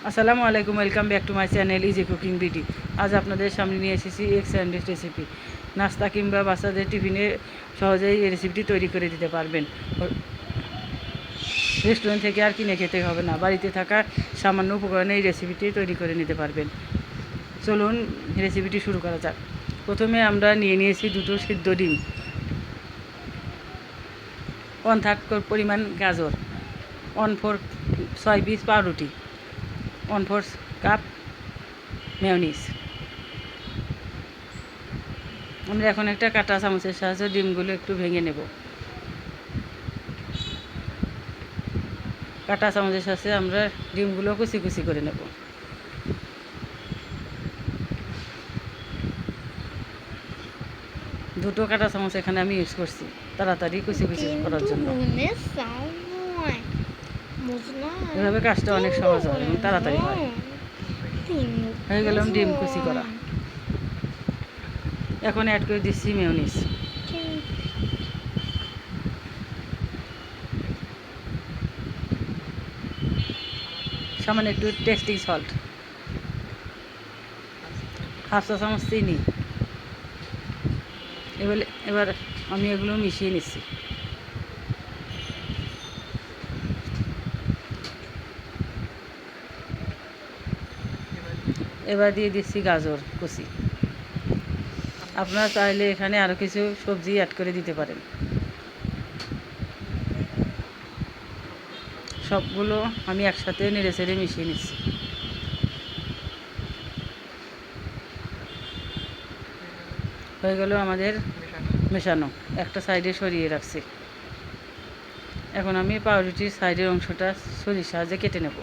আসসালামু আলাইকুম, welcome back to my channel easy cooking BD. আজ আপনাদের সামনে নিয়ে এসেছি এগ স্যান্ডউইচ রেসিপি। নাস্তা কিংবা বাচ্চাদের টিফিনে সহজেই এই রেসিপিটি তৈরি করে দিতে পারবেন। রেস্টুরেন্ট থেকে আর কিনে খেতে হবে না, বাড়িতে থাকা সামান্য উপকরণে এই রেসিপিটি তৈরি করে নিতে পারবেন। চলুন রেসিপিটি শুরু করা যাক। প্রথমে আমরা নিয়ে নিয়েছি 2 সিদ্ধ ডিম, 1/3 পরিমাণ গাজর, 1/4 6 পিস পাউরুটি, 1/4 কাপ মেয়োনিজ। আমরা এখন একটা কাঁটা চামচের সাহায্যে ডিমগুলো একটু ভেঙে নেব। কাঁটা চামচের সাহায্যে আমরা ডিমগুলো কুচি কুচি করে নেব। দুটো কাঁটা চামচ এখানে আমি ইউজ করছি তাড়াতাড়ি কুচি কুচি করার জন্য। এভাবে কাজটা অনেক সহজ হয় এবং তাড়াতাড়ি হয়। হয়ে গেলাম ডিম কুচি করা। এখন অ্যাড করে দিচ্ছি মেয়োনিজ। সামান্য একটু টেস্টিং সল্ট, হাফ চা চামচ চিনি। এবার আমি এগুলো মিশিয়ে নিচ্ছি। এবার দিয়ে দিচ্ছি গাজর কুচি। আপনারা চাইলে এখানে আরও কিছু সবজি অ্যাড করে দিতে পারেন। সবগুলো আমি একসাথে নেড়ে চেড়ে মিশিয়ে নিচ্ছি। হয়ে গেল আমাদের মেশানো, একটা সাইডে সরিয়ে রাখছি। এখন আমি পাউরুটির সাইডের অংশটা ছুরির সাহায্যে কেটে নেব।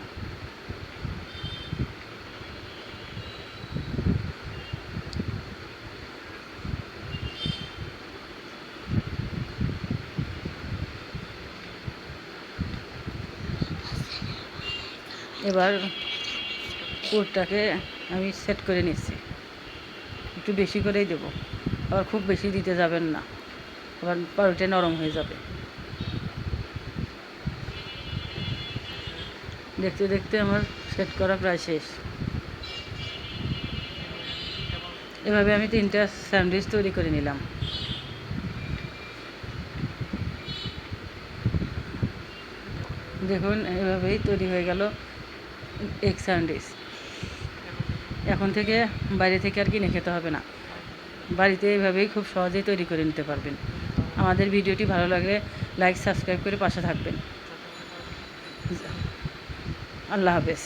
এবার পুরটাকে আমি সেট করে নিচ্ছি। একটু বেশি করেই দেবো, আবার খুব বেশি দিতে যাবেন না, আবার পাউরুটি নরম হয়ে যাবে। দেখতে দেখতে আমার সেট করা প্রায় শেষ। এভাবে আমি 3টা স্যান্ডউইচ তৈরি করে নিলাম। দেখুন এভাবেই তৈরি হয়ে গেল এগ স্যান্ডউইচ। এখন থেকে বাইরে থেকে আর কিনে খেতে হবে না, বাড়িতে এইভাবেই খুব সহজেই তৈরি করে নিতে পারবেন। আমাদের ভিডিওটি ভালো লাগলে লাইক সাবস্ক্রাইব করে পাশে থাকবেন। আল্লাহ হাফেজ।